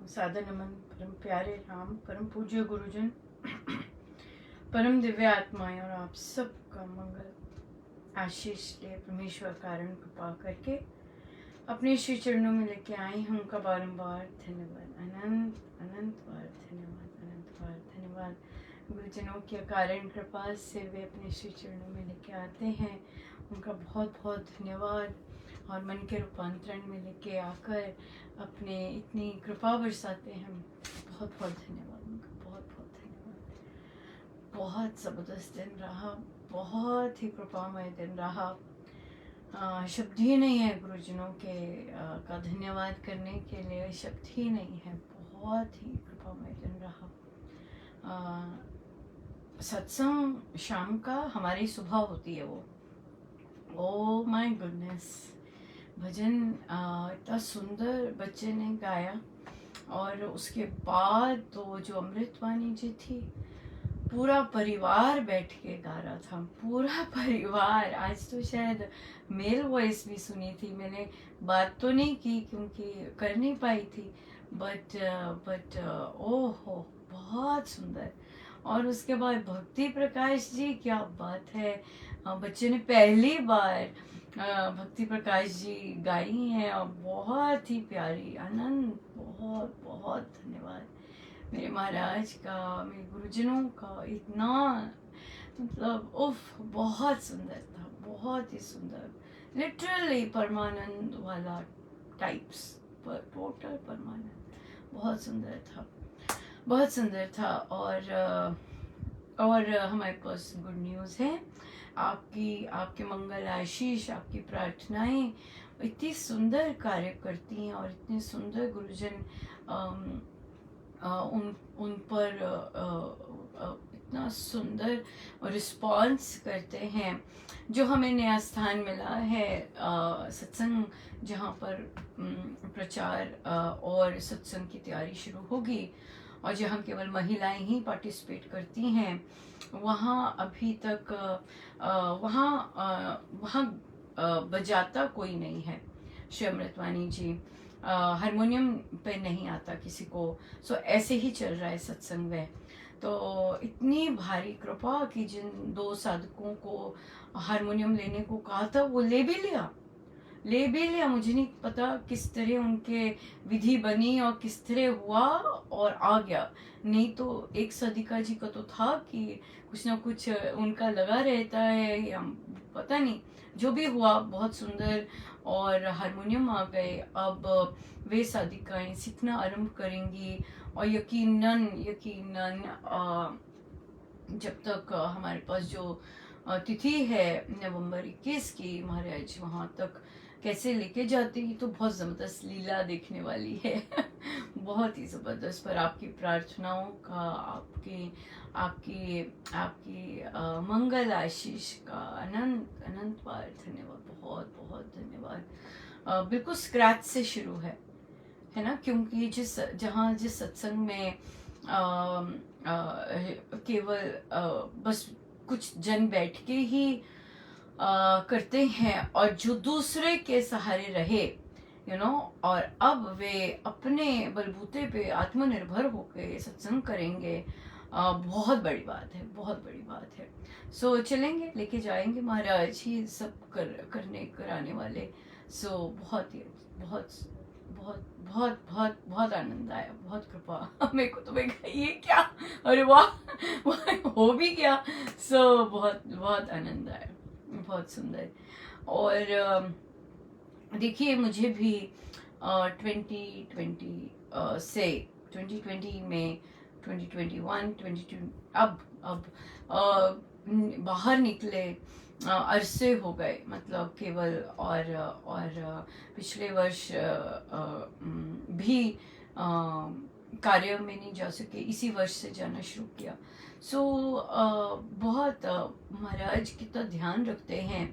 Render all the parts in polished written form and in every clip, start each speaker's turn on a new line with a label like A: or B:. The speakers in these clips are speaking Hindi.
A: सादर नमन परम प्यारे राम परम पूज्य गुरुजन परम दिव्य आत्माएं और आप सबका मंगल आशीष ले परमेश्वर कारण कृपा करके अपने श्री चरणों में लेके आए हैं। उनका बारंबार धन्यवाद, अनंत अनंत बार धन्यवाद, अनंत बार धन्यवाद। गुरुजनों की कारण कृपा से वे अपने श्री चरणों में लेके आते हैं, उनका बहुत बहुत धन्यवाद। और मन के रूपांतरण में लेके आकर अपने इतनी कृपा बरसाते हैं, बहुत बहुत धन्यवाद उनका, बहुत बहुत धन्यवाद। बहुत ज़बरदस्त दिन रहा, बहुत ही कृपामय दिन रहा। शब्द ही नहीं है गुरुजनों के का धन्यवाद करने के लिए, शब्द ही नहीं है। बहुत ही कृपामय दिन रहा। सत्संग शाम का, हमारी सुबह होती है वो। ओ माय गुडनेस, भजन इतना सुंदर बच्चे ने गाया। और उसके बाद तो जो अमृतवाणी जी थी, पूरा परिवार बैठ के गा रहा था, पूरा परिवार। आज तो शायद मेल वॉइस भी सुनी थी मैंने, बात तो नहीं की क्योंकि कर नहीं पाई थी, बट ओहो बहुत सुंदर। और उसके बाद भक्ति प्रकाश जी, क्या बात है, बच्चे ने पहली बार भक्ति प्रकाश जी गाई हैं और बहुत ही प्यारी, आनंद। बहुत बहुत धन्यवाद मेरे महाराज का, मेरे गुरुजनों का। इतना मतलब उफ, बहुत सुंदर था, बहुत ही सुंदर, लिटरली परमानंद वाला टाइप्स, पर टोटल परमानंद। बहुत सुंदर था, बहुत सुंदर था। और हमारे पास गुड न्यूज़ है, आपके मंगल आशीष, आपकी प्रार्थनाएं इतनी सुंदर कार्य करती हैं और इतने सुंदर गुरुजन उन पर इतना सुंदर रिस्पॉन्स करते हैं। जो हमें नया स्थान मिला है, सत्संग जहाँ पर प्रचार और सत्संग की तैयारी शुरू होगी और जहाँ केवल महिलाएं ही पार्टिसिपेट करती हैं, वहाँ अभी तक वहाँ बजाता कोई नहीं है। श्री अमृतवाणी जी हारमोनियम पे नहीं आता किसी को, सो ऐसे ही चल रहा है सत्संग में। तो इतनी भारी कृपा कि जिन दो साधकों को हारमोनियम लेने को कहा था, वो ले भी लिया। मुझे नहीं पता किस तरह उनके विधि बनी और किस तरह हुआ और आ गया। नहीं तो एक साधिका जी का तो था कि कुछ ना कुछ उनका लगा रहता है, या पता नहीं, जो भी हुआ बहुत सुंदर। और हारमोनियम आ गए, अब वे साधिकाएं सीखना आरंभ करेंगी। और यकीनन जब तक हमारे पास जो तिथि है नवंबर 21 की, महाराज वहाँ तक कैसे लेके जाते हैं तो बहुत ज़बरदस्त लीला देखने वाली है। बहुत ही ज़बरदस्त। पर आपकी प्रार्थनाओं का, आपकी मंगल आशीष का अनंत अनंत बार धन्यवाद, बहुत बहुत धन्यवाद। बिल्कुल स्क्रैच से शुरू है ना, क्योंकि जिस सत्संग में केवल बस कुछ जन बैठ के ही करते हैं और जो दूसरे के सहारे रहे, और अब वे अपने बलबूते पे आत्मनिर्भर होकर सत्संग करेंगे, बहुत बड़ी बात है, बहुत बड़ी बात है। सो चलेंगे, लेके जाएंगे, महाराज ही सब कराने वाले। सो बहुत ही बहुत बहुत बहुत बहुत बहुत आनंद आया, बहुत कृपा। मेरे को तो मैं ये क्या, अरे वाह हो भी गया। सो बहुत बहुत आनंद आया, बहुत सुंदर। और देखिए, मुझे भी 2020 से 2020 में 2021 22 अब बाहर निकले अरसे हो गए, मतलब केवल। और पिछले वर्ष भी कार्य में नहीं जा सके, इसी वर्ष से जाना शुरू किया। सो बहुत महाराज कितना ध्यान रखते हैं।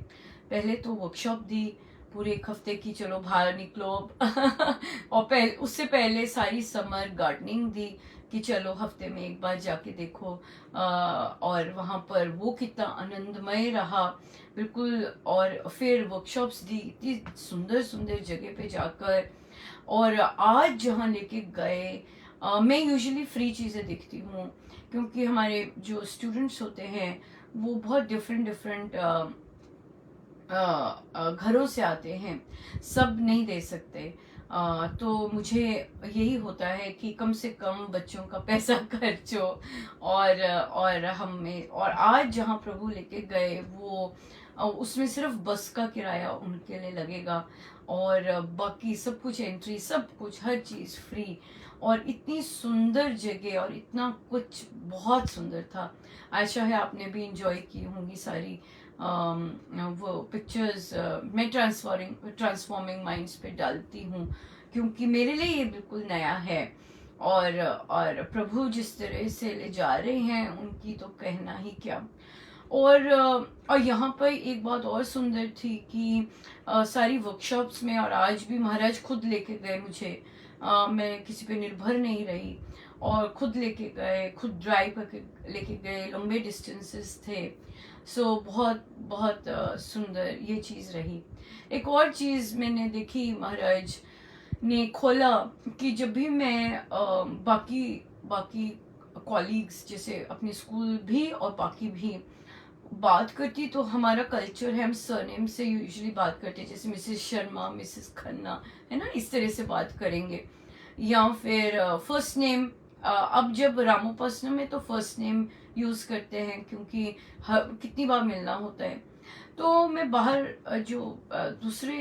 A: पहले तो वर्कशॉप दी पूरे एक हफ्ते की, चलो बाहर निकलो। और उससे पहले सारी समर गार्डनिंग दी कि चलो हफ्ते में एक बार जाके देखो। और वहाँ पर वो कितना आनंदमय रहा, बिल्कुल। और फिर वर्कशॉप्स दी, इतनी सुंदर सुंदर जगह पे जाकर और आज जहाँ लेके गए, मैं यूजुअली फ्री चीज़ें देखती हूँ, क्योंकि हमारे जो स्टूडेंट्स होते हैं वो बहुत डिफरेंट डिफरेंट घरों से आते हैं, सब नहीं दे सकते। तो मुझे यही होता है कि कम से कम बच्चों का पैसा खर्च हो, और हमें, और आज जहाँ प्रभु लेके गए वो उसमें सिर्फ बस का किराया उनके लिए लगेगा, और बाकी सब कुछ, एंट्री सब कुछ, हर चीज़ फ्री। और इतनी सुंदर जगह और इतना कुछ बहुत सुंदर था। आशा है आपने भी इंजॉय की होंगी सारी वो पिक्चर्स। मैं ट्रांसफॉर्मिंग माइंड्स पे डालती हूँ, क्योंकि मेरे लिए ये बिल्कुल नया है। और प्रभु जिस तरह से ले जा रहे हैं उनकी तो कहना ही क्या। और यहाँ पर एक बात और सुंदर थी कि सारी वर्कशॉप्स में, और आज भी महाराज खुद लेके गए मुझे, मैं किसी पे निर्भर नहीं रही, और खुद लेके गए, खुद ड्राइव करके लेके गए, लंबे डिस्टेंसेस थे। सो बहुत बहुत सुंदर ये चीज़ रही। एक और चीज़ मैंने देखी, महाराज ने खोला कि जब भी मैं बाकी बाकी कॉलीग्स, जैसे अपने स्कूल भी और बाकी भी बात करती, तो हमारा कल्चर है, हम सरनेम से यूजुअली बात करते हैं, जैसे मिसेस शर्मा, मिसेस खन्ना, है ना, इस तरह से बात करेंगे, या फिर फर्स्ट नेम। अब जब रामोपासना में तो फर्स्ट नेम यूज करते हैं, क्योंकि कितनी बार मिलना होता है। तो मैं बाहर जो दूसरे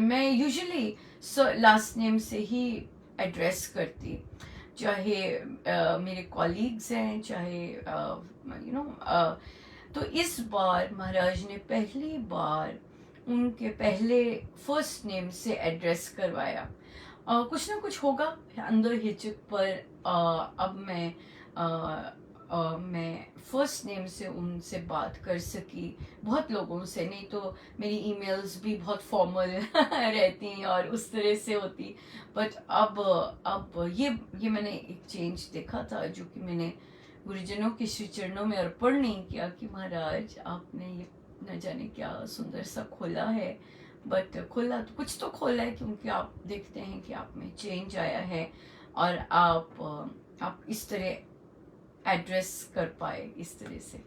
A: मैं यूजुअली लास्ट नेम से ही एड्रेस करती, चाहे मेरे कॉलीग्स हैं, चाहे तो इस बार महाराज ने पहली बार उनके पहले फर्स्ट नेम से एड्रेस करवाया। कुछ ना कुछ होगा अंदर हिचक, पर अब मैं फर्स्ट नेम से उनसे बात कर सकी, बहुत लोगों से। नहीं तो मेरी ईमेल्स भी बहुत फॉर्मल रहती और उस तरह से होती। बट अब ये मैंने एक चेंज देखा था, जो कि मैंने गुरुजनों के श्री चरणों में अर्पण नहीं किया कि महाराज आपने ये न जाने क्या सुंदर सा खोला है, बट खोला तो कुछ तो खोला है, क्योंकि आप देखते हैं कि आप में चेंज आया है, और आप इस तरह एड्रेस कर पाए इस तरह से।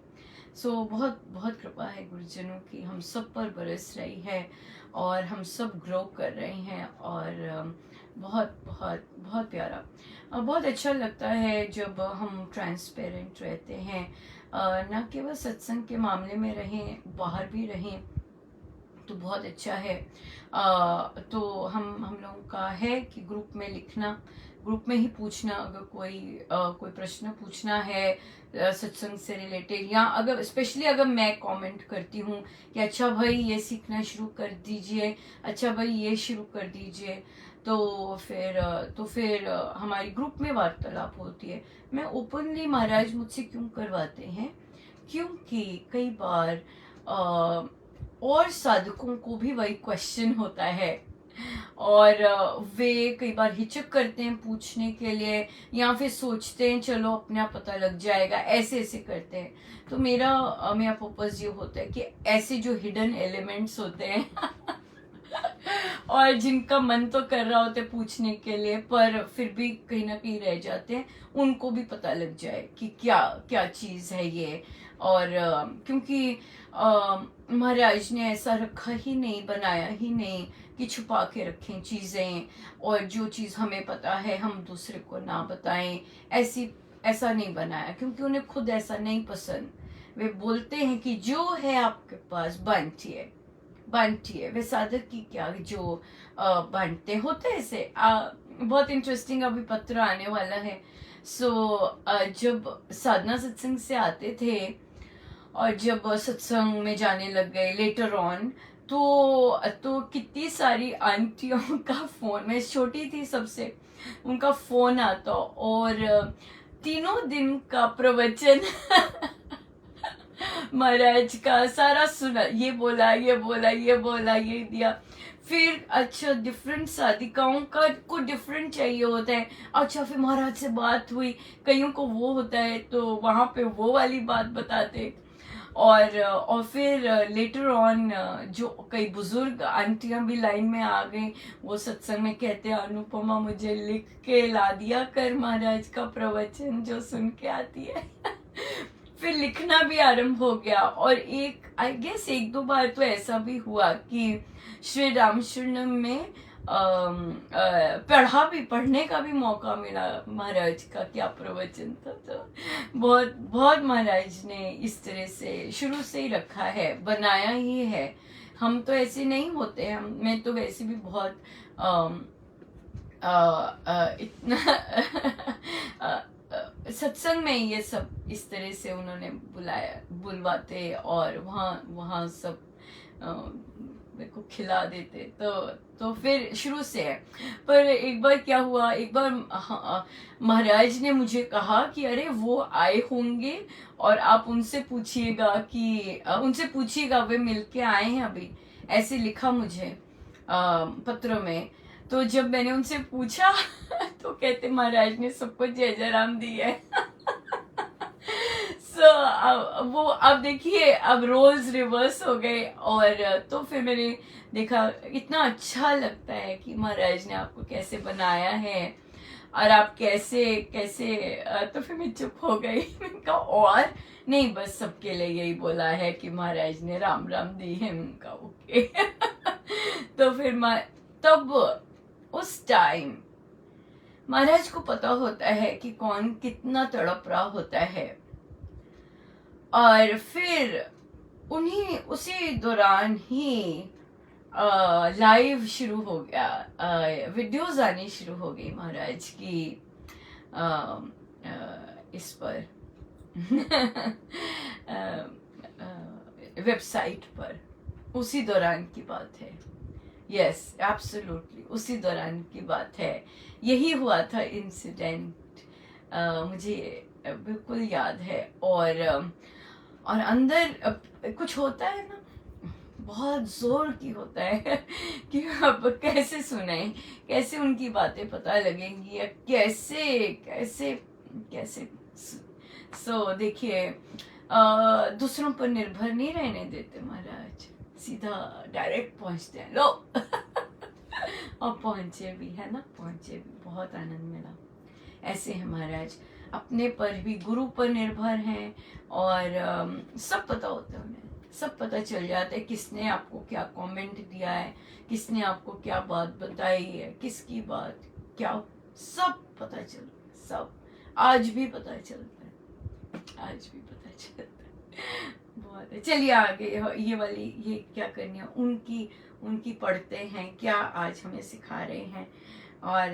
A: सो बहुत बहुत कृपा है गुरुजनों की, हम सब पर बरस रही है, और हम सब ग्रो कर रहे हैं, और बहुत बहुत बहुत प्यारा, बहुत अच्छा लगता है जब हम ट्रांसपेरेंट रहते हैं, न केवल सत्संग के मामले में रहें, बाहर भी रहें, तो बहुत अच्छा है। तो हम लोगों का है कि ग्रुप में लिखना, ग्रुप में ही पूछना, अगर कोई प्रश्न पूछना है सत्संग से रिलेटेड, या अगर स्पेशली अगर मैं कमेंट करती हूँ कि अच्छा भाई ये सीखना शुरू कर दीजिए, अच्छा भाई ये शुरू कर दीजिए, तो फिर हमारी ग्रुप में वार्तालाप होती है। मैं ओपनली, महाराज मुझसे क्यों करवाते हैं, क्योंकि कई बार और साधकों को भी वही क्वेश्चन होता है, और वे कई बार हिचक करते हैं पूछने के लिए, या फिर सोचते हैं चलो अपने आप पता लग जाएगा, ऐसे ऐसे करते हैं। तो मेरा पर्पस ये होता है कि ऐसे जो हिडन एलिमेंट्स होते हैं और जिनका मन तो कर रहा होता है पूछने के लिए, पर फिर भी कहीं ना कहीं रह जाते हैं, उनको भी पता लग जाए कि क्या क्या चीज़ है ये। और क्योंकि महाराज ने ऐसा रखा ही नहीं, बनाया ही नहीं कि छुपा के रखें चीज़ें, और जो चीज़ हमें पता है हम दूसरे को ना बताएं, ऐसा नहीं बनाया, क्योंकि उन्हें खुद ऐसा नहीं पसंद। वे बोलते हैं कि जो है आपके पास बांटिए। वे साधक की क्या जो बांटते होते ऐसे। बहुत इंटरेस्टिंग अभी पत्र आने वाला है। जब साधना सत्संग से आते थे और जब सत्संग में जाने लग गए लेटर ऑन, तो कितनी सारी आंटियों का फोन, मैं छोटी थी सबसे, उनका फोन आता, और 3 दिन का प्रवचन महाराज का सारा सुना, ये बोला ये दिया। फिर अच्छा डिफरेंट साधिकाओं का को डिफरेंट चाहिए होता है, अच्छा फिर महाराज से बात हुई, कईयों को वो होता है तो वहां पे वो वाली बात बताते। और फिर लेटर ऑन जो कई बुजुर्ग आंटियां भी लाइन में आ गई, वो सत्संग में कहते हैं, अनुपमा मुझे लिख के ला दिया कर महाराज का प्रवचन जो सुन के आती है। फिर लिखना भी आरंभ हो गया, और एक आई गेस एक दो बार तो ऐसा भी हुआ कि श्री रामशरणम में पढ़ने का भी मौका मिला। महाराज का क्या प्रवचन था। तो बहुत बहुत महाराज ने इस तरह से शुरू से ही रखा है, बनाया ही है। हम तो ऐसे नहीं होते, मैं तो वैसे भी बहुत इतना सत्संग में ये सब इस तरह से उन्होंने बुलवाते, और वहाँ सब मेरे को खिला देते। तो फिर शुरू से है। पर एक बार क्या हुआ, एक बार महाराज ने मुझे कहा कि अरे वो आए होंगे और आप उनसे पूछिएगा वे मिलके आए हैं अभी, ऐसे लिखा मुझे पत्र में। तो जब मैंने उनसे पूछा तो कहते महाराज ने सबको जय जय राम दी है। वो अब देखिए, अब रोल्स रिवर्स हो गए। और तो फिर मैंने देखा, इतना अच्छा लगता है कि महाराज ने आपको कैसे बनाया है और आप कैसे कैसे। तो फिर मैं चुप हो गई। मैंने कहा और नहीं, बस सबके लिए यही बोला है कि महाराज ने राम राम दी है। उनका ओके। तो फिर तब उस टाइम महाराज को पता होता है कि कौन कितना तड़प रहा होता है। और फिर उसी दौरान ही लाइव शुरू हो गया, वीडियोस आनी शुरू हो गई महाराज की इस पर वेबसाइट पर। उसी दौरान की बात है। यस एब्सोल्युटली उसी दौरान की बात है। यही हुआ था इंसिडेंट, मुझे बिल्कुल याद है। और अंदर कुछ होता है ना, बहुत जोर की होता है कि अब कैसे सुने, कैसे उनकी बातें पता लगेंगी, या कैसे कैसे कैसे। देखिए, दूसरों पर निर्भर नहीं रहने देते महाराज, सीधा डायरेक्ट पहुंचते हैं। लो और पहुंचे भी है ना, पहुंचे भी, बहुत आनंद मिला। ऐसे है महाराज, अपने पर भी गुरु पर निर्भर हैं, और सब पता होता है उन्हें, सब पता चल जाता है किसने आपको क्या कमेंट दिया है, किसने आपको क्या बात बताई है, किसकी बात क्या, सब पता चलता है, सब आज भी पता चलता है, आज भी पता चलता है। बहुत है। चलिए आगे ये वाली ये क्या करनी है, उनकी पढ़ते हैं क्या आज हमें सिखा रहे हैं। और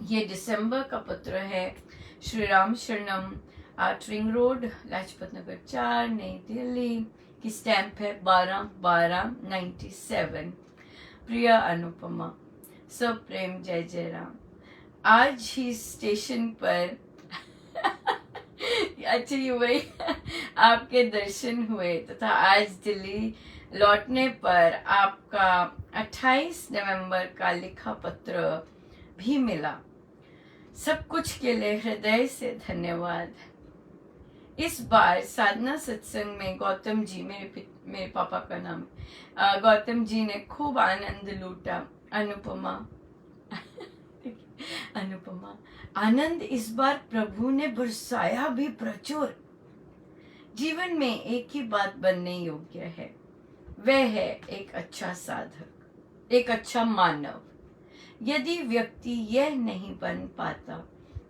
A: ये दिसंबर का पत्र है, श्री राम शरणम, 8 रिंग रोड, लाजपत नगर 4, नई दिल्ली की स्टैंप है 12/12/97। प्रिया अनुपमा, सब प्रेम जय जय राम। आज ही स्टेशन पर अच्छा ये वही आपके दर्शन हुए तथा आज दिल्ली लौटने पर आपका 28 नवंबर का लिखा पत्र भी मिला। सब कुछ के लिए हृदय से धन्यवाद। इस बार साधना सत्संग में गौतम जी, मेरे पापा का नाम गौतम जी ने खूब आनंद लूटा। अनुपमा अनुपमा, आनंद इस बार प्रभु ने बरसाया भी प्रचुर। जीवन में एक ही बात बनने योग्य है, वह है एक अच्छा साधक, एक अच्छा मानव। यदि व्यक्ति यह नहीं बन पाता,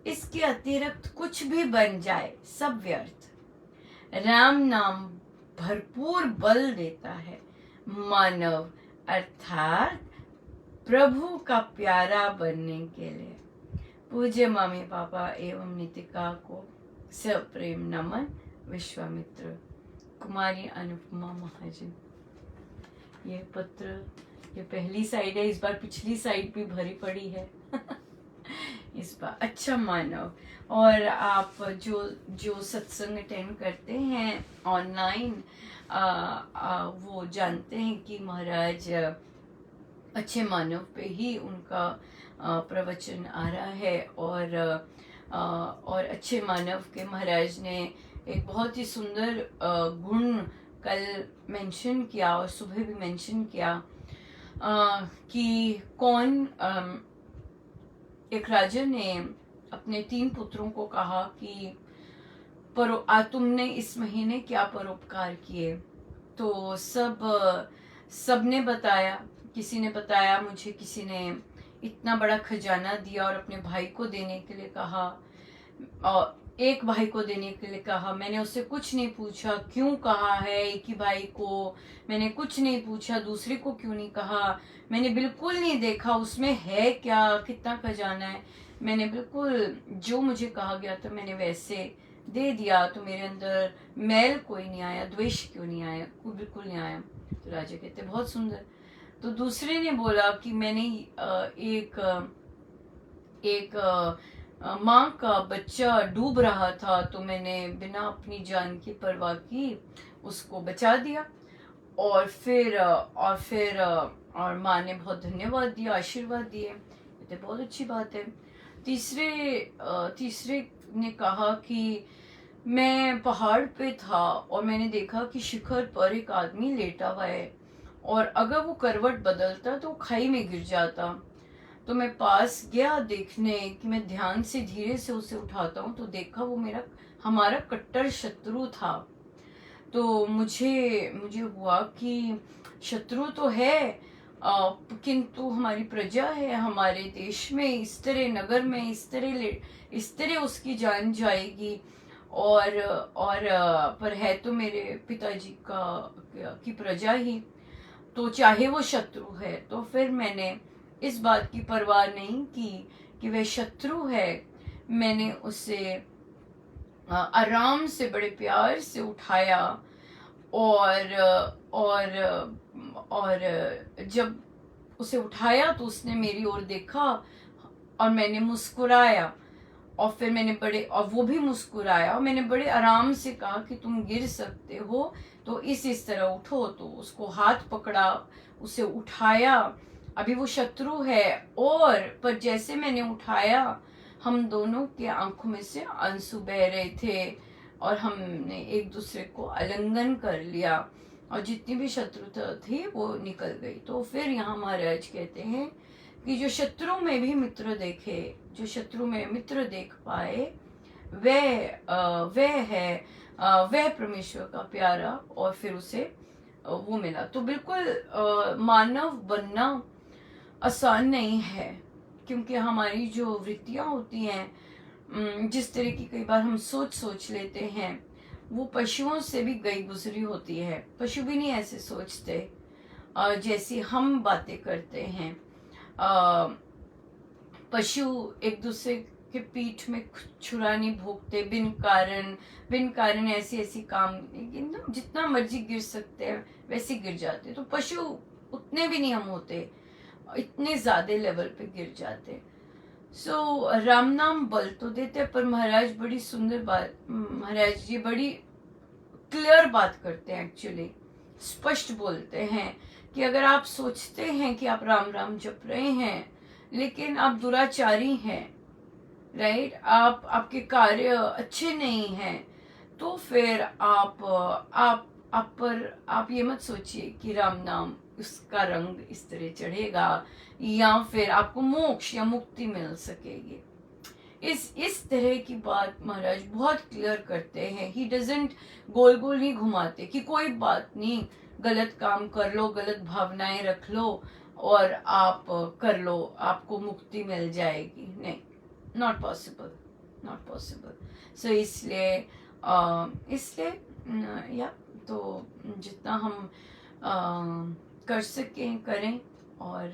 A: इसके अतिरिक्त कुछ भी बन जाए सब व्यर्थ। राम नाम भरपूर बल देता है। मानव अर्थात प्रभु का प्यारा बनने के लिए। पूज्य मम्मी पापा एवं नितिका को सप्रेम नमन। विश्वामित्र, कुमारी अनुपमा महाजन। ये पत्र, ये पहली साइड है, इस बार पिछली साइड भी भरी पड़ी है। इस बार अच्छा मानव। और आप जो सत्संग अटेंड करते हैं ऑनलाइन, वो जानते हैं कि महाराज अच्छे मानव पे ही उनका प्रवचन आ रहा है। और अच्छे मानव के महाराज ने एक बहुत ही सुंदर गुण कल मेंशन किया और सुबह भी मेंशन किया कि कौन एक राजा ने अपने 3 पुत्रों को कहा कि तुमने इस महीने क्या परोपकार किए। तो सबने बताया, किसी ने बताया मुझे, किसी ने इतना बड़ा खजाना दिया और अपने भाई को देने के लिए कहा, और एक भाई को देने के लिए कहा। मैंने उससे कुछ नहीं पूछा क्यों कहा है एक ही भाई को, मैंने कुछ नहीं पूछा दूसरे को क्यों नहीं कहा, मैंने बिल्कुल नहीं देखा उसमें है क्या, कितना खजाना है। मैंने बिल्कुल जो मुझे कहा गया था मैंने वैसे दे दिया, तो मेरे अंदर मैल कोई नहीं आया, द्वेष क्यों नहीं आया, कोई बिल्कुल नहीं आया। तो राजा कहते बहुत सुंदर। तो दूसरे ने बोला कि मैंने एक माँ का बच्चा डूब रहा था, तो मैंने बिना अपनी जान की परवाह की उसको बचा दिया, और फिर और माँ ने बहुत धन्यवाद दिया, आशीर्वाद दिए। ये तो बहुत अच्छी बात है। तीसरे ने कहा कि मैं पहाड़ पे था और मैंने देखा कि शिखर पर एक आदमी लेटा हुआ है, और अगर वो करवट बदलता तो खाई में गिर जाता। तो मैं पास गया देखने कि मैं ध्यान से धीरे से उसे उठाता हूँ, तो देखा वो हमारा कट्टर शत्रु था। तो मुझे हुआ कि शत्रु तो है, किंतु हमारी प्रजा है, हमारे देश में इस तरह, नगर में इस तरह उसकी जान जाएगी, और पर है तो मेरे पिताजी की प्रजा ही, तो चाहे वो शत्रु है। तो फिर मैंने इस बात की परवाह नहीं की कि वह शत्रु है। मैंने उसे आराम से बड़े प्यार से उठाया, और और जब उसे उठाया तो उसने मेरी ओर देखा और मैंने मुस्कुराया, और फिर और वो भी मुस्कुराया, और मैंने बड़े आराम से कहा कि तुम गिर सकते हो तो इस तरह उठो। तो उसको हाथ पकड़ा, उसे उठाया। अभी वो शत्रु है, और पर जैसे मैंने उठाया हम दोनों के आंखों में से आंसू बह रहे थे, और हमने एक दूसरे को आलिंगन कर लिया, और जितनी भी शत्रुता थी वो निकल गई। तो फिर यहाँ महाराज कहते हैं कि जो शत्रु में भी मित्र देखे, जो शत्रु में मित्र देख पाए, वह परमेश्वर का प्यारा, और फिर उसे वो मिला। तो बिल्कुल मानव बनना आसान नहीं है, क्योंकि हमारी जो वृत्तियां होती हैं, जिस तरह की कई बार हम सोच लेते हैं, वो पशुओं से भी गई गुजरी होती है। पशु भी नहीं ऐसे सोचते जैसी हम बातें करते हैं। पशु एक दूसरे के पीठ में छुरा नहीं भोगते बिन कारण ऐसी काम, लेकिन जितना मर्जी गिर सकते हैं वैसे गिर जाते। तो पशु उतने भी नहीं हम होते, इतने ज्यादा लेवल पे गिर जाते। राम नाम बल तो देते, पर महाराज बड़ी सुंदर बात, महाराज जी बड़ी क्लियर बात करते हैं, एक्चुअली स्पष्ट बोलते हैं कि अगर आप सोचते हैं कि आप राम राम जप रहे हैं लेकिन आप दुराचारी हैं, राइट, आपके कार्य अच्छे नहीं हैं, तो फिर आप ये मत सोचिए कि राम नाम उसका रंग इस तरह चढ़ेगा, या फिर आपको मोक्ष या मुक्ति मिल सकेगी। इस तरह की बात महाराज बहुत क्लियर करते हैं। ही डजंट गोल गोल नहीं घुमाते कि कोई बात नहीं, गलत काम कर लो, गलत भावनाएं रख लो और आप कर लो, आपको मुक्ति मिल जाएगी। नहीं, नॉट पॉसिबल। सो इसलिए या तो जितना हम कर सकें करें, और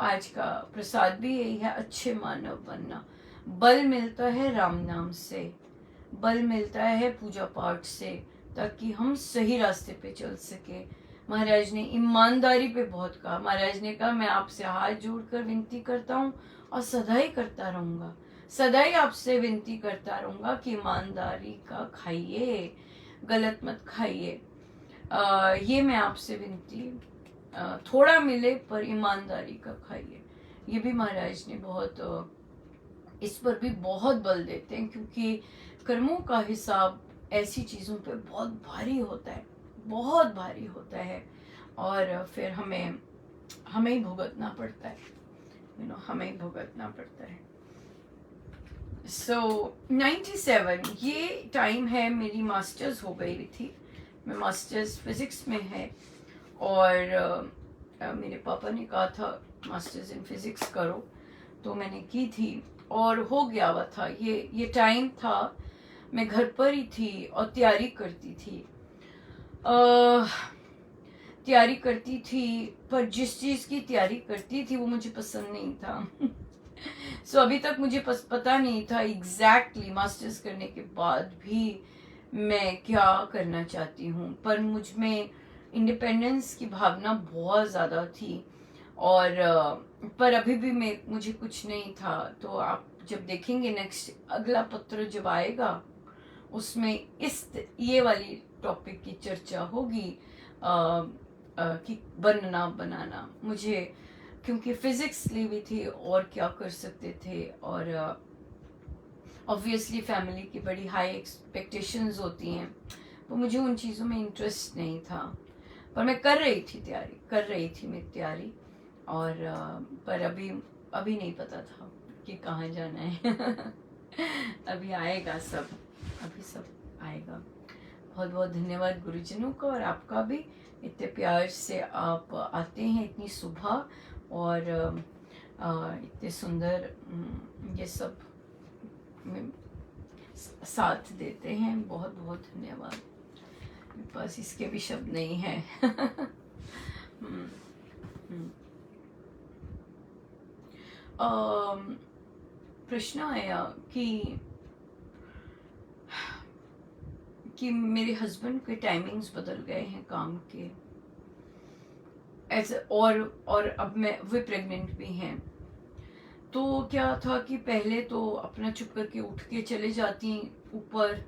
A: आज का प्रसाद भी यही है, अच्छे मानव बनना। बल मिलता है राम नाम से, बल मिलता है पूजा पाठ से, ताकि हम सही रास्ते पे चल सके। महाराज ने ईमानदारी पे बहुत कहा। महाराज ने कहा मैं आपसे हाथ जोड़कर विनती करता हूँ और सदा ही करता रहूंगा, सदा ही आपसे विनती करता रहूंगा कि ईमानदारी का खाइए, गलत मत खाइए। ये मैं आपसे विनती, थोड़ा मिले पर ईमानदारी का खाइए। ये भी महाराज ने बहुत इस पर भी बहुत बल देते हैं, क्योंकि कर्मों का हिसाब ऐसी चीज़ों पे बहुत भारी होता है, बहुत भारी होता है, और फिर हमें हमें ही भुगतना पड़ता है, हमें ही भुगतना पड़ता है। सो 97 ये टाइम है, मेरी मास्टर्स हो गई थी, मैं मास्टर्स फिज़िक्स में है, और मेरे पापा ने कहा था मास्टर्स इन फिज़िक्स करो, तो मैंने की थी और हो गया हुआ था। ये टाइम था, मैं घर पर ही थी और तैयारी करती थी, पर जिस चीज़ की तैयारी करती थी वो मुझे पसंद नहीं था। सो अभी तक मुझे पता नहीं था एग्जैक्टली मास्टर्स करने के बाद भी मैं क्या करना चाहती हूँ, पर मुझ में इंडिपेंडेंस की भावना बहुत ज़्यादा थी, और पर अभी भी मुझे कुछ नहीं था। तो आप जब देखेंगे नेक्स्ट अगला पत्र जब आएगा, उसमें ये वाली टॉपिक की चर्चा होगी, कि बनना बनाना मुझे, क्योंकि फिजिक्स ली हुई थी और क्या कर सकते थे, और ऑब्वियसली फैमिली की बड़ी हाई एक्सपेक्टेशंस होती हैं, तो मुझे उन चीज़ों में इंटरेस्ट नहीं था, पर मैं कर रही थी मैं तैयारी, और पर अभी नहीं पता था कि कहाँ जाना है। अभी आएगा सब, अभी सब आएगा। बहुत बहुत धन्यवाद गुरुजनों का, और आपका भी, इतने प्यार से आप आते हैं इतनी सुबह, और इतने सुंदर ये सब साथ देते हैं। बहुत बहुत धन्यवाद, मेरे पास इसके भी शब्द नहीं है। प्रश्न आया कि मेरे हस्बैंड के टाइमिंग्स बदल गए हैं काम के, ऐसे, और अब वे प्रेग्नेंट भी हैं। तो क्या था कि पहले तो अपना चुप करके उठ के चले जाती ऊपर,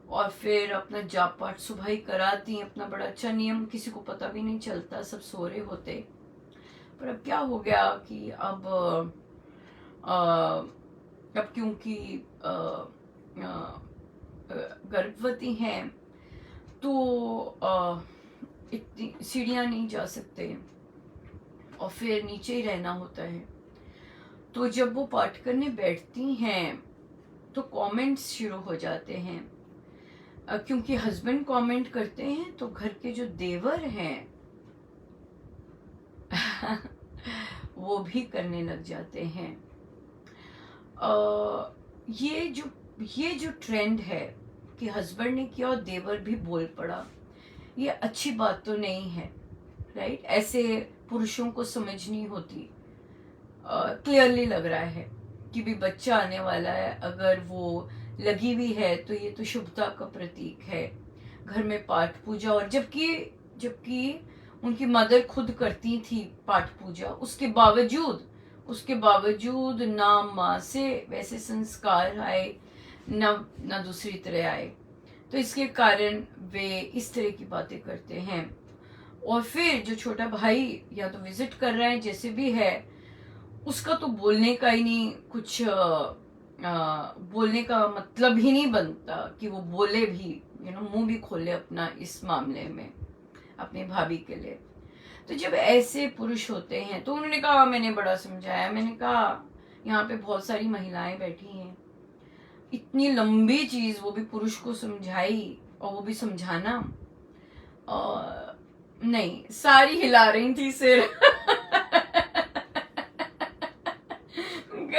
A: और फिर अपना जाप पाठ सुबह ही कराती, अपना बड़ा अच्छा नियम, किसी को पता भी नहीं चलता, सब सो रहे होते। पर अब क्या हो गया कि अब क्योंकि गर्भवती हैं, तो इतनी सीढ़ियाँ नहीं जा सकते, और फिर नीचे ही रहना होता है। तो जब वो पाठ करने बैठती हैं तो कमेंट्स शुरू हो जाते हैं, क्योंकि हस्बैंड कमेंट करते हैं, तो घर के जो देवर हैं वो भी करने लग जाते हैं। ये जो ट्रेंड है कि हस्बैंड ने किया और देवर भी बोल पड़ा, ये अच्छी बात तो नहीं है, राइट? ऐसे पुरुषों को समझनी होती। क्लियरली लग रहा है कि भी बच्चा आने वाला है, अगर वो लगी हुई है तो ये तो शुभता का प्रतीक है, घर में पाठ पूजा, और जबकि उनकी मदर खुद करती थी पाठ पूजा, उसके बावजूद ना माँ से वैसे संस्कार आए, ना दूसरी तरह आए। तो इसके कारण वे इस तरह की बातें करते हैं, और फिर जो छोटा भाई या तो विजिट कर रहा है, जैसे भी है, उसका तो बोलने का ही नहीं कुछ, बोलने का मतलब ही नहीं बनता कि वो बोले भी, मुंह भी खोले अपना इस मामले में अपनी भाभी के लिए। तो जब ऐसे पुरुष होते हैं, तो उन्होंने कहा, मैंने बड़ा समझाया, मैंने कहा यहाँ पे बहुत सारी महिलाएं बैठी हैं, इतनी लंबी चीज वो भी पुरुष को समझाई, और वो भी समझाना, नहीं, सारी हिला रही थी सिर।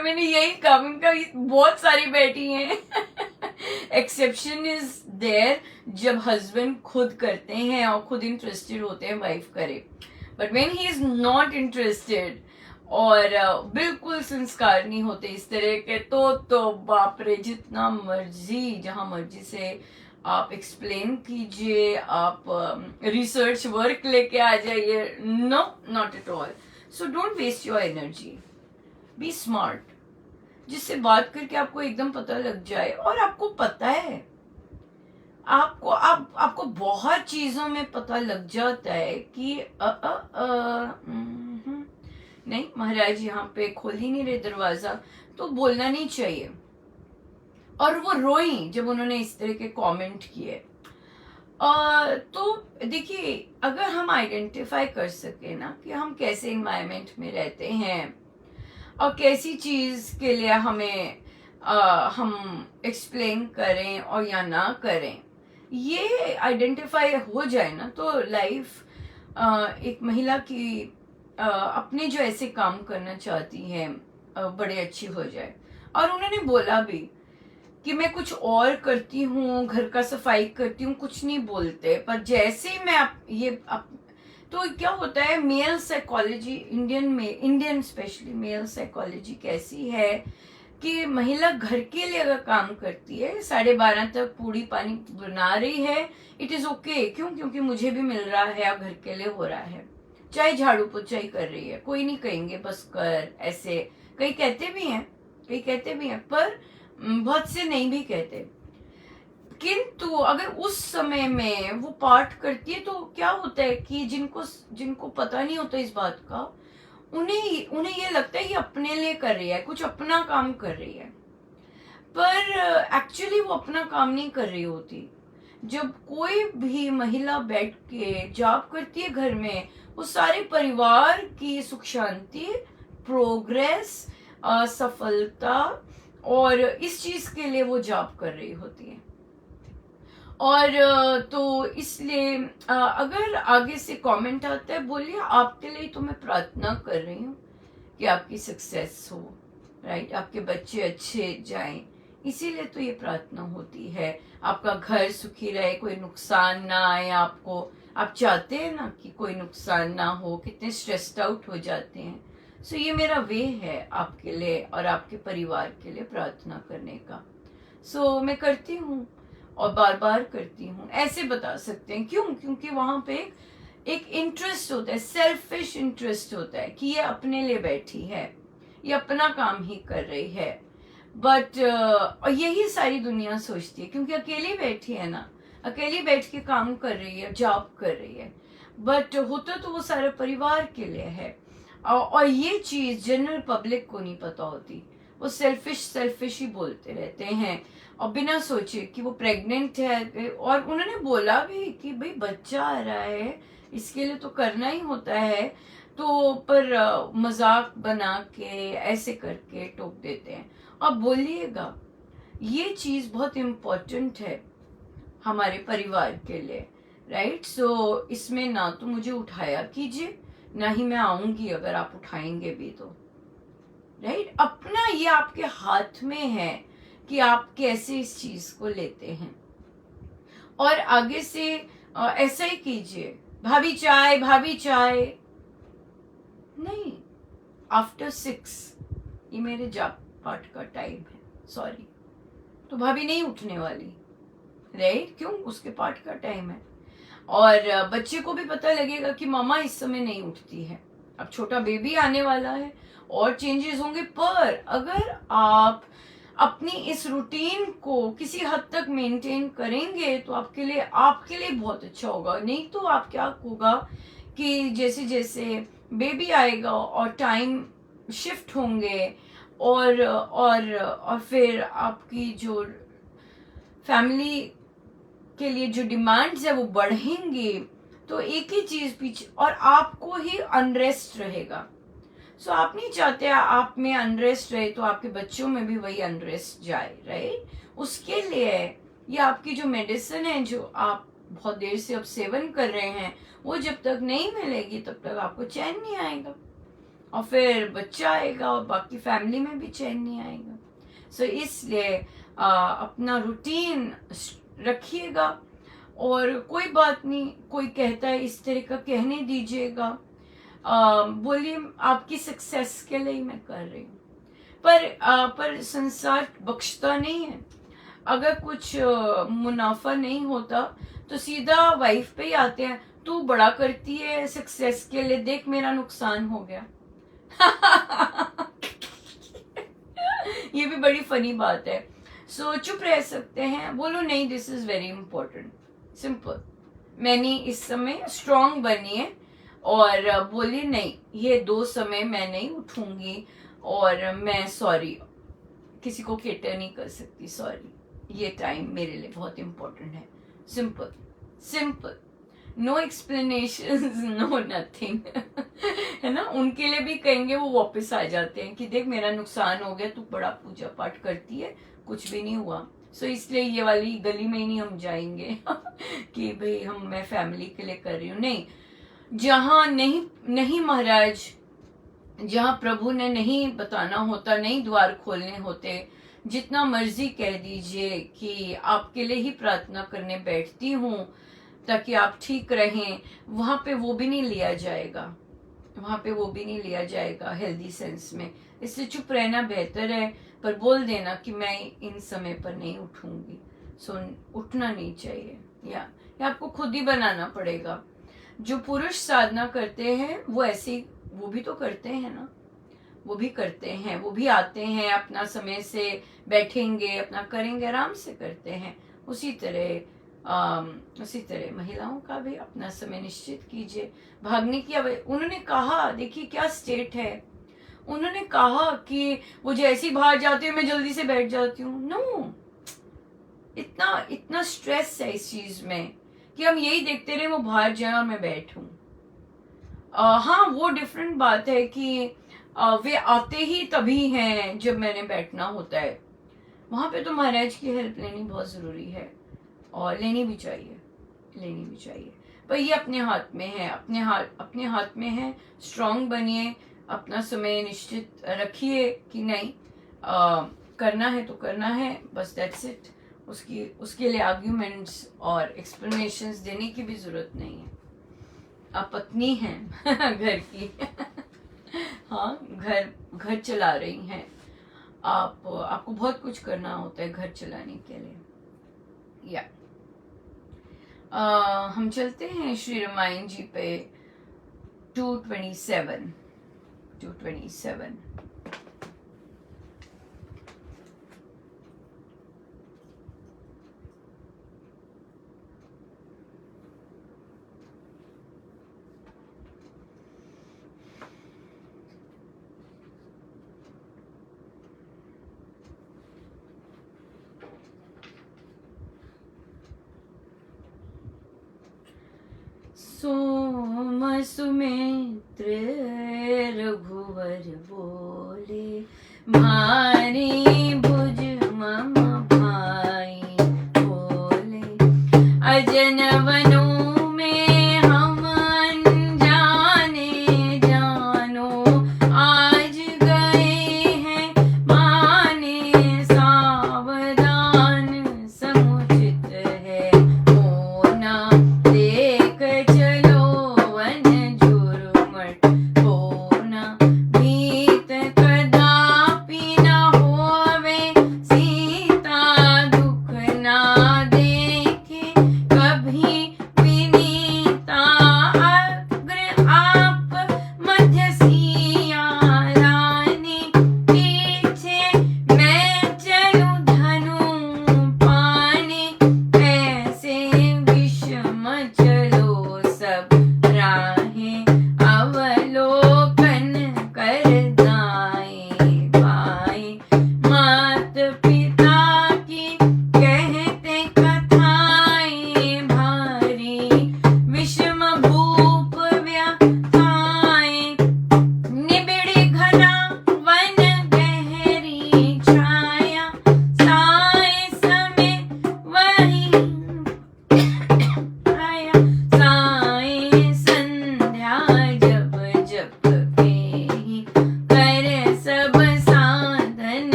A: मैंने यही कहा, उनका बहुत सारी बैठी हैं। एक्सेप्शन इज देयर जब हस्बैंड खुद करते हैं और खुद इंटरेस्टेड होते हैं वाइफ करे, but when he is not interested और बिल्कुल संस्कार नहीं होते इस तरह के, तो बाप रे, जितना मर्जी जहां मर्जी से आप एक्सप्लेन कीजिए, आप रिसर्च वर्क लेके आ जाइए, no, not at all. So don't waste your energy, be smart, जिससे बात करके आपको एकदम पता लग जाए। और आपको पता है, आपको बहुत चीजों में पता लग जाता है कि नहीं महाराज यहाँ पे खोल ही नहीं रहे दरवाजा, तो बोलना नहीं चाहिए। और वो रोई जब उन्होंने इस तरह के कमेंट किए। तो देखिए, अगर हम आइडेंटिफाई कर सके ना कि हम कैसे इन्वायरमेंट में रहते हैं और कैसी चीज के लिए हमें हम एक्सप्लेन करें और या ना करें, ये आइडेंटिफाई हो जाए ना, तो लाइफ एक महिला की अपने जो ऐसे काम करना चाहती है बड़े अच्छी हो जाए। और उन्होंने बोला भी कि मैं कुछ और करती हूँ, घर का सफाई करती हूँ, कुछ नहीं बोलते, पर जैसे ही मैं तो क्या होता है, male psychology, Indian specially male psychology कैसी है कि महिला घर के लिए अगर काम करती है, 12:30 तक पूड़ी पानी बना रही है, इट इज ओके। क्यों? क्योंकि मुझे भी मिल रहा है और घर के लिए हो रहा है। चाहे झाड़ू पोछा ही कर रही है, कोई नहीं कहेंगे बस कर, ऐसे कई कहते भी हैं, पर बहुत से नहीं भी कहते। किंतु अगर उस समय में वो पाठ करती है, तो क्या होता है कि जिनको पता नहीं होता इस बात का, उन्हें ये लगता है कि अपने लिए कर रही है, कुछ अपना काम कर रही है, पर एक्चुअली वो अपना काम नहीं कर रही होती। जब कोई भी महिला बैठ के जाप करती है घर में, वो सारे परिवार की सुख शांति, प्रोग्रेस, सफलता और इस चीज के लिए वो जाप कर रही होती है। और तो इसलिए अगर आगे से कमेंट आता है, बोलिए आपके लिए तो मैं प्रार्थना कर रही हूँ कि आपकी सक्सेस हो, राइट, आपके बच्चे अच्छे जाएं, इसीलिए तो ये प्रार्थना होती है। आपका घर सुखी रहे, कोई नुकसान ना आए आपको। आप चाहते हैं ना कि कोई नुकसान ना हो, कितने स्ट्रेस्ड आउट हो जाते हैं। सो ये मेरा वे है आपके लिए और आपके परिवार के लिए प्रार्थना करने का। सो मैं करती हूँ और बार बार करती हूँ, ऐसे बता सकते हैं। क्यों? क्योंकि वहां पे एक इंटरेस्ट होता है, सेल्फिश इंटरेस्ट होता है कि ये अपने लिए बैठी है, ये अपना काम ही कर रही है। बट और यही सारी दुनिया सोचती है, क्योंकि अकेली बैठी है ना, अकेली बैठ के काम कर रही है, जॉब कर रही है, बट होता तो वो सारे परिवार के लिए है। और ये चीज जनरल पब्लिक को नहीं पता होती। वो सेल्फिश ही बोलते रहते हैं और बिना सोचे कि वो प्रेग्नेंट है। और उन्होंने बोला भी कि भाई बच्चा आ रहा है, इसके लिए तो करना ही होता है, तो पर मजाक बना के ऐसे करके टोक देते हैं। अब बोलिएगा, ये चीज बहुत इम्पोर्टेंट है हमारे परिवार के लिए, राइट। सो इसमें ना तो मुझे उठाया कीजिए, ना ही मैं आऊंगी अगर आप उठाएंगे भी तो, राइट। अपना ये आपके हाथ में है कि आप कैसे इस चीज को लेते हैं। और आगे से ऐसा ही कीजिए, भाभी चाय, भाभी चाय नहीं, आफ्टर 6 ये मेरे जाप पाठ का टाइम है, सॉरी, तो भाभी नहीं उठने वाली, राइट। क्यों? उसके पाठ का टाइम है। और बच्चे को भी पता लगेगा कि मामा इस समय नहीं उठती है। अब छोटा बेबी आने वाला है और चेंजेस होंगे, पर अगर आप अपनी इस रूटीन को किसी हद तक मेंटेन करेंगे तो आपके लिए बहुत अच्छा होगा। नहीं तो आप क्या होगा कि जैसे जैसे बेबी आएगा और टाइम शिफ्ट होंगे और फिर आपकी जो फैमिली के लिए जो डिमांड्स है वो बढ़ेंगे, तो एक ही चीज पीछे, और आपको ही अनरेस्ट रहेगा। सो आप नहीं चाहते आप में अनरेस्ट रहे तो आपके बच्चों में भी वही अनरेस्ट जाए, राइट। उसके लिए ये आपकी जो मेडिसिन है, जो आप बहुत देर से अब सेवन कर रहे हैं, वो जब तक नहीं मिलेगी तब तक आपको चैन नहीं आएगा, और फिर बच्चा आएगा और बाकी फैमिली में भी चैन नहीं आएगा। सो इसलिए अपना रूटीन रखिएगा। और कोई बात नहीं, कोई कहता है इस तरह का कहने दीजिएगा, बोलिए आपकी सक्सेस के लिए मैं कर रही हूँ। पर संसार बख्शता नहीं है। अगर कुछ मुनाफा नहीं होता तो सीधा वाइफ पे ही आते हैं, तू बड़ा करती है सक्सेस के लिए, देख मेरा नुकसान हो गया। ये भी बड़ी फनी बात है। सो चुप रह सकते हैं, बोलो नहीं, this is very important, simple. मैंने इस समय स्ट्रांग बनिए, और बोली नहीं, ये 2 समय मैं नहीं उठूंगी और मैं सॉरी किसी को केटर नहीं कर सकती, सॉरी, ये टाइम मेरे लिए बहुत इंपॉर्टेंट है। Simple simple, no explanation, no nothing. है ना, उनके लिए भी कहेंगे, वो वापस आ जाते हैं कि देख मेरा नुकसान हो गया, तू बड़ा पूजा पाठ करती है, कुछ भी नहीं हुआ। सो इसलिए ये वाली गली में ही नहीं हम जाएंगे कि भाई मैं फैमिली के लिए कर रही हूँ, नहीं। जहाँ नहीं नहीं महाराज, जहाँ प्रभु ने नहीं बताना होता, नहीं द्वार खोलने होते, जितना मर्जी कह दीजिए कि आपके लिए ही प्रार्थना करने बैठती हूँ ताकि आप ठीक रहें, वहां पे वो भी नहीं लिया जाएगा, वहां पे वो भी नहीं लिया जाएगा हेल्दी सेंस में। इसलिए चुप रहना बेहतर है, पर बोल देना कि मैं इन समय पर नहीं उठूंगी। सो उठना नहीं चाहिए, या आपको खुद ही बनाना पड़ेगा। जो पुरुष साधना करते हैं वो ऐसे, वो भी तो करते हैं ना, वो भी करते हैं, वो भी आते हैं, अपना समय से बैठेंगे, अपना करेंगे, आराम से करते हैं। उसी तरह महिलाओं का भी अपना समय निश्चित कीजिए। भागने की उन्होंने कहा, देखिए क्या स्टेट है, उन्होंने कहा कि वो जैसी बाहर जाती है मैं जल्दी से बैठ जाती हूँ। नो, इतना स्ट्रेस है इस चीज में कि हम यही देखते रहे वो बाहर जाए और मैं बैठूं। हाँ, वो डिफरेंट बात है कि वे आते ही तभी हैं जब मैंने बैठना होता है। वहां पे तो महाराज की हेल्प लेनी बहुत जरूरी है, और लेनी भी चाहिए। पर ये अपने हाथ में है, अपने हाथ में है। स्ट्रांग बनिए, अपना समय निश्चित रखिए कि नहीं, करना है तो करना है, बस दैट्स इट। उसके लिए आर्ग्यूमेंट्स और एक्सप्लेनेशंस देने की भी जरूरत नहीं है। आप पत्नी हैं घर की हाँ, घर चला रही हैं आपको बहुत कुछ करना होता है घर चलाने के लिए। या हम चलते हैं श्री रामायण जी पे 227। सोम सुमित्र रघुवर बोले, भारी भुज मम भाई बोले, अजन वनों में हम अनजाने जानो, आज गए हैं माने सावधान, समुचित है होना देख चलो वन झुरमुट होना, भीत कदापि न होवे, सीता दुख ना देखे कभी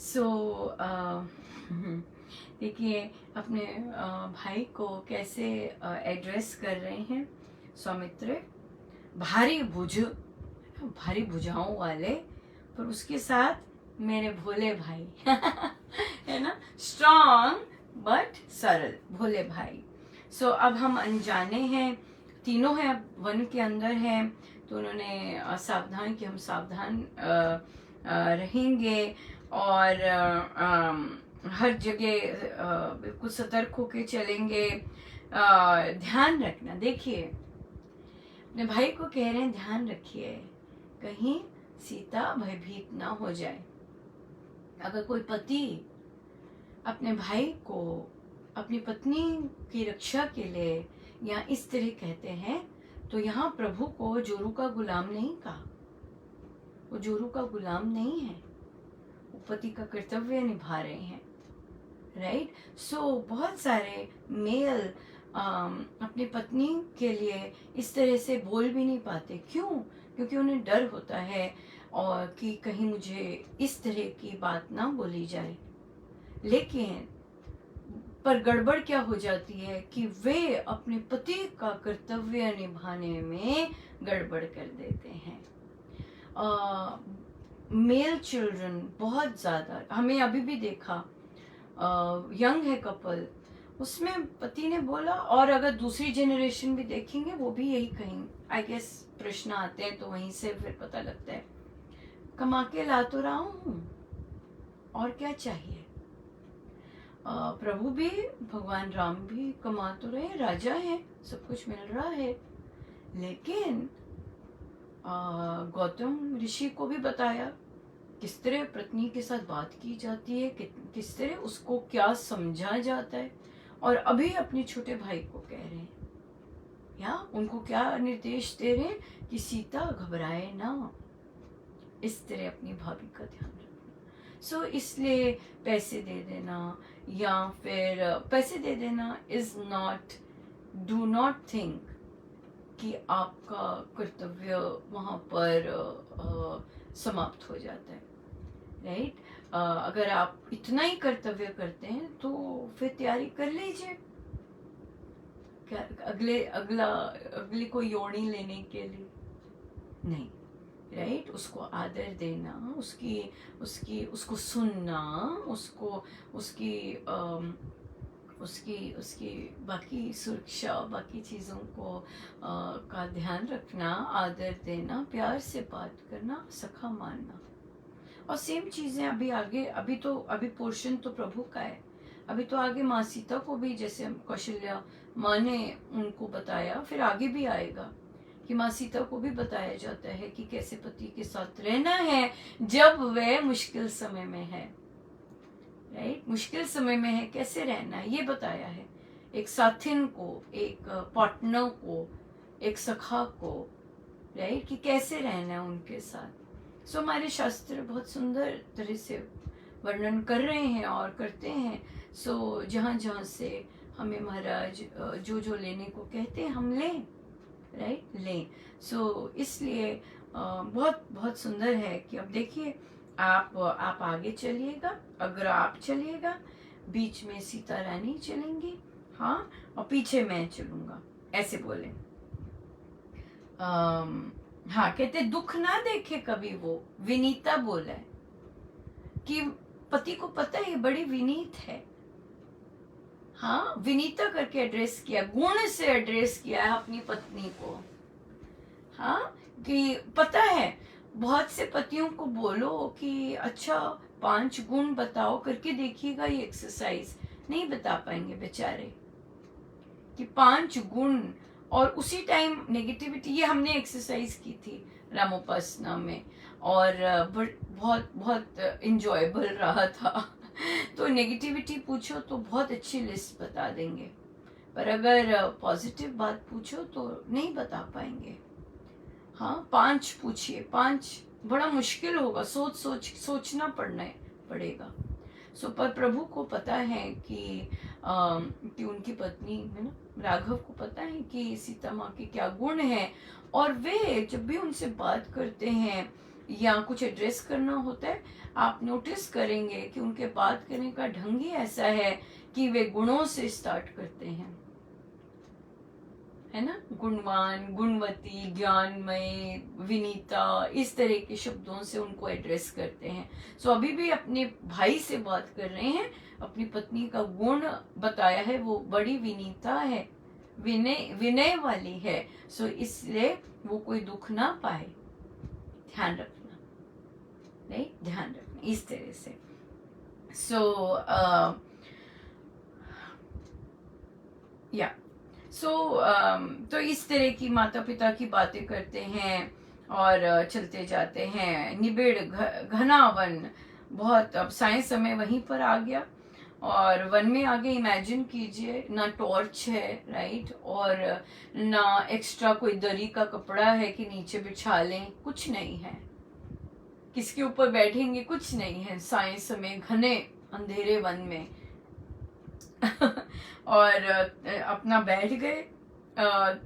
A: सो देखिए अपने भाई को कैसे एड्रेस कर रहे हैं सौमित्र। भारी भुजाओं वाले, पर उसके साथ मेरे भोले भाई है ना, स्ट्रॉन्ग बट सरल भोले भाई। सो अब हम अनजाने हैं, तीनों हैं, अब वन के अंदर हैं, तो उन्होंने सावधान कि हम सावधान रहेंगे और हर जगह बिल्कुल सतर्क होके चलेंगे। ध्यान रखना, देखिए अपने भाई को कह रहे हैं ध्यान रखिए कहीं सीता भयभीत ना हो जाए। अगर कोई पति अपने भाई को अपनी पत्नी की रक्षा के लिए या इस तरह कहते हैं, तो यहाँ प्रभु को जोरू का गुलाम नहीं कहा, वो जोरू का गुलाम नहीं है, वो पति का कर्तव्य निभा रहे हैं, राइट। सो बहुत सारे मेल अपनी पत्नी के लिए इस तरह से बोल भी नहीं पाते। क्यों? क्योंकि उन्हें डर होता है और कि कहीं मुझे इस तरह की बात ना बोली जाए। लेकिन पर गड़बड़ क्या हो जाती है कि वे अपने पति का कर्तव्य निभाने में गड़बड़ कर देते हैं। मेल चिल्ड्रन बहुत ज़्यादा हमें अभी भी देखा, यंग है कपल, उसमें पति ने बोला, और अगर दूसरी जनरेशन भी देखेंगे वो भी यही कहेंगे। आई गेस प्रश्न आते हैं तो वहीं से फिर पता लगता है, कमा के ला तो रहा हूँ और क्या चाहिए। प्रभु भी, भगवान राम भी कमा तो रहे, राजा है, सब कुछ मिल रहा है। लेकिन गौतम ऋषि को भी बताया किस तरह पत्नी के साथ बात की जाती है, किस तरह उसको क्या समझा जाता है। और अभी अपने छोटे भाई को कह रहे हैं, या उनको क्या निर्देश दे रहे हैं कि सीता घबराए ना, इस तरह अपनी भाभी का ध्यान रखना। सो इसलिए पैसे दे देना या फिर पैसे दे देना is not, do not think कि आपका कर्तव्य वहाँ पर समाप्त हो जाता है, राइट। अगर आप इतना ही कर्तव्य करते हैं तो फिर तैयारी कर लीजिए क्या अगली को योनी लेने के लिए, नहीं, राइट। उसको आदर देना, उसको सुनना, उसकी बाकी सुरक्षा, बाकी चीज़ों को का ध्यान रखना, आदर देना, प्यार से बात करना, सखा मानना। और सेम चीज़ें अभी आगे, अभी पोर्शन तो प्रभु का है, अभी तो आगे माँ सीता को भी, जैसे कौशल्या माँ ने उनको बताया, फिर आगे भी आएगा कि माँ सीता को भी बताया जाता है कि कैसे पति के साथ रहना है जब वह मुश्किल समय में है, राइट। मुश्किल समय में है, कैसे रहना है ये बताया है, एक साथिन को, एक पार्टनर को, एक सखा को, राइट, कि कैसे रहना है उनके साथ। सो हमारे शास्त्र बहुत सुंदर तरह से वर्णन कर रहे हैं और करते हैं। सो जहाँ से हमें महाराज जो लेने को कहते हैं हम लें, राइट, लें। सो इसलिए बहुत बहुत सुंदर है कि अब देखिए आप आगे चलिएगा, अगर आप चलिएगा, बीच में सीता रानी चलेंगी, हाँ, और पीछे मैं चलूँगा, ऐसे बोले। हाँ, कहते दुख ना देखे कभी वो, विनीता बोला है कि पति को पता है ये बड़ी विनीत है, हाँ, विनीता करके एड्रेस किया, गुण से एड्रेस किया है अपनी पत्नी को, हाँ, कि पता है बहुत से पतियों को बोलो कि अच्छा 5 गुण बताओ, करके देखिएगा ये एक्सरसाइज, नहीं बता पाएंगे बेचारे कि 5 गुण। और उसी टाइम नेगेटिविटी, ये हमने एक्सरसाइज की थी रामोपासना में और बहुत बहुत इंजॉयबल रहा था। तो नेगेटिविटी पूछो तो बहुत अच्छी लिस्ट बता देंगे, पर अगर पॉजिटिव बात पूछो तो नहीं बता पाएंगे। हाँ, 5 पूछिए, 5 बड़ा मुश्किल होगा, सोचना पड़ेगा। सो पर प्रभु को पता है कि उनकी पत्नी है ना, राघव को पता है कि सीता माँ के क्या गुण हैं, और वे जब भी उनसे बात करते हैं या कुछ एड्रेस करना होता है, आप नोटिस करेंगे कि उनके बात करने का ढंग ही ऐसा है कि वे गुणों से स्टार्ट करते हैं, है ना, गुणवान, गुणवती, ज्ञानमय, विनीता, इस तरह के शब्दों से उनको एड्रेस करते हैं। सो अभी भी अपने भाई से बात कर रहे हैं, अपनी पत्नी का गुण बताया है, वो बड़ी विनीता है, विनय विनय वाली है। सो इसलिए वो कोई दुख ना पाए, ध्यान रखना, नहीं, ध्यान रखना इस तरह से। सो या सो तो इस तरह की माता पिता की बातें करते हैं और चलते जाते हैं। निबिड़ घना वन, बहुत, अब साइंस समय वहीं पर आ गया और वन में आगे इमेजिन कीजिए, ना टॉर्च है, राइट, और ना एक्स्ट्रा कोई दरी का कपड़ा है कि नीचे बिछा लें, कुछ नहीं है, किसके ऊपर बैठेंगे, कुछ नहीं है, साइंस में घने अंधेरे वन में और अपना बैठ गए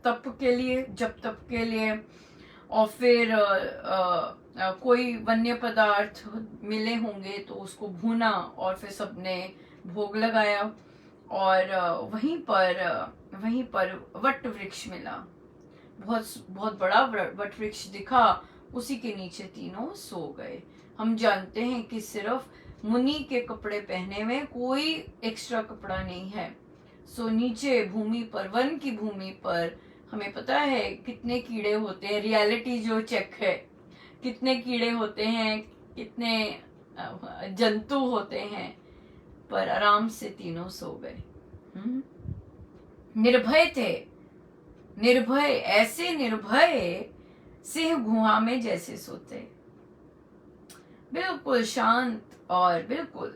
A: तप के लिए, जब तप के लिए, और फिर कोई वन्य पदार्थ मिले होंगे तो उसको भूना और फिर सबने भोग लगाया। और वहीं पर वट वृक्ष मिला, बहुत बहुत बड़ा वट वृक्ष दिखा, उसी के नीचे तीनों सो गए। हम जानते हैं कि सिर्फ मुनि के कपड़े पहने हुए, कोई एक्स्ट्रा कपड़ा नहीं है। सो नीचे भूमि पर, वन की भूमि पर, हमें पता है कितने कीड़े होते हैं, रियलिटी जो चेक है, कितने कीड़े होते हैं, कितने जंतु होते हैं, पर आराम से तीनों सो गए। निर्भय थे, निर्भय, ऐसे निर्भय सिंह गुहा में जैसे सोते, बिल्कुल शांत और बिल्कुल।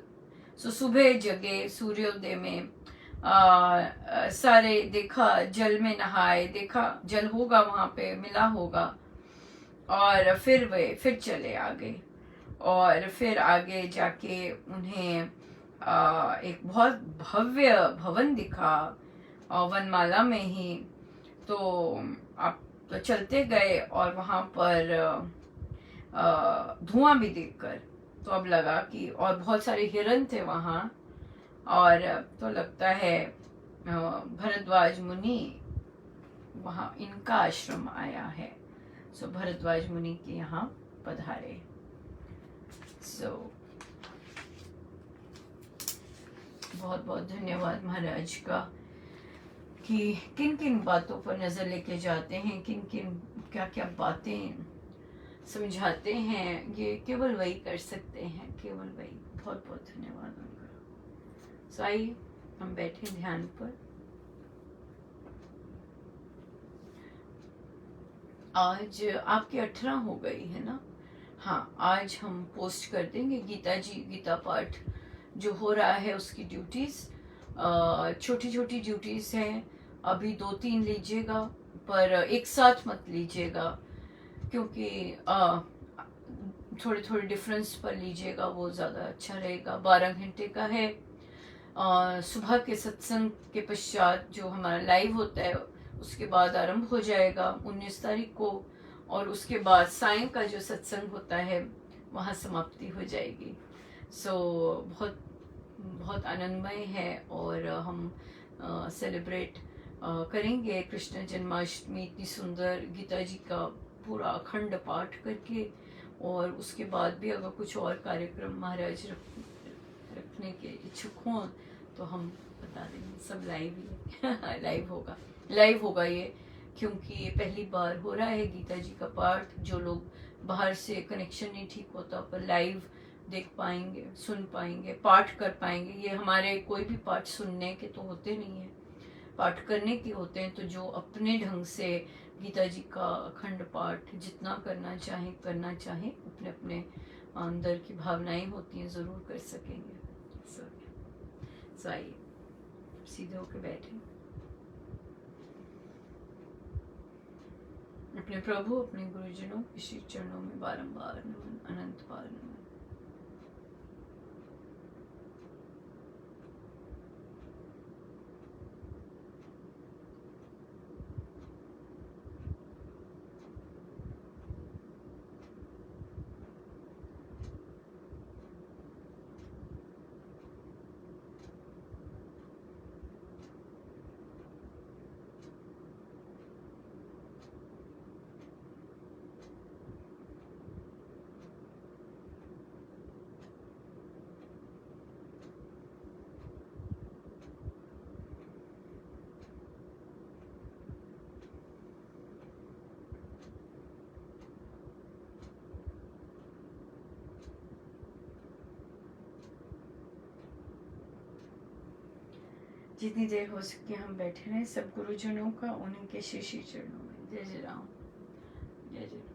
A: सो सुबह जगे, सूर्योदय में सारे देखा, जल में नहाए, देखा जल होगा वहां पे, मिला होगा, और फिर वे फिर चले आगे, और फिर आगे जाके उन्हें एक बहुत भव्य भवन दिखा वनमाला में ही। तो आप तो चलते गए और वहां पर धुआं भी देखकर तो अब लगा कि, और बहुत सारे हिरन थे वहां, और तो लगता है भरद्वाज मुनि वहां, इनका आश्रम आया है। सो भरद्वाज मुनि के यहाँ पधारे। सो बहुत बहुत धन्यवाद महाराज का कि किन किन बातों पर नजर लेके जाते हैं, किन किन क्या क्या बातें समझाते हैं, ये केवल वही कर सकते हैं, केवल वही। बहुत बहुत धन्यवाद उनका। सो आइए हम बैठे ध्यान पर। आज आपकी 18 हो गई है ना? हाँ, आज हम पोस्ट कर देंगे गीता पाठ जो हो रहा है उसकी ड्यूटीज। छोटी छोटी ड्यूटीज हैं, अभी 2-3 लीजिएगा, पर एक साथ मत लीजिएगा, क्योंकि थोड़े थोड़े डिफरेंस पर लीजिएगा, वो ज़्यादा अच्छा रहेगा। 12 घंटे का है। सुबह के सत्संग के पश्चात जो हमारा लाइव होता है उसके बाद आरंभ हो जाएगा 19 तारीख को, और उसके बाद सायं का जो सत्संग होता है वहाँ समाप्ति हो जाएगी। सो बहुत बहुत आनंदमय है, और हम सेलिब्रेट करेंगे कृष्ण जन्माष्टमी इतनी सुंदर गीता जी का पूरा अखंड पाठ करके। और उसके बाद भी अगर कुछ और कार्यक्रम महाराज रखने के इच्छुक हों तो हम बता देंगे। सब लाइव ही लाइव होगा ये, क्योंकि ये पहली बार हो रहा है गीता जी का पाठ। जो लोग बाहर से कनेक्शन नहीं ठीक होता, पर लाइव देख पाएंगे, सुन पाएंगे, पाठ कर पाएंगे। ये हमारे कोई भी पाठ सुनने के तो होते नहीं है, पाठ करने के होते हैं। तो जो अपने ढंग से गीता जी का अखंड पाठ जितना करना चाहे अपने अपने अंदर की भावनाएं होती हैं, ज़रूर कर सकेंगे। सो आइए सीधे होकर बैठे, अपने प्रभु, अपने गुरुजनों के श्री चरणों में बारंबार नमन, अनंत बार नमन। जितनी देर हो सके हम बैठे रहें सब गुरुजनों का, उन्हीं के श्री श्री चरणों में। जय जय राम, जय जय राम।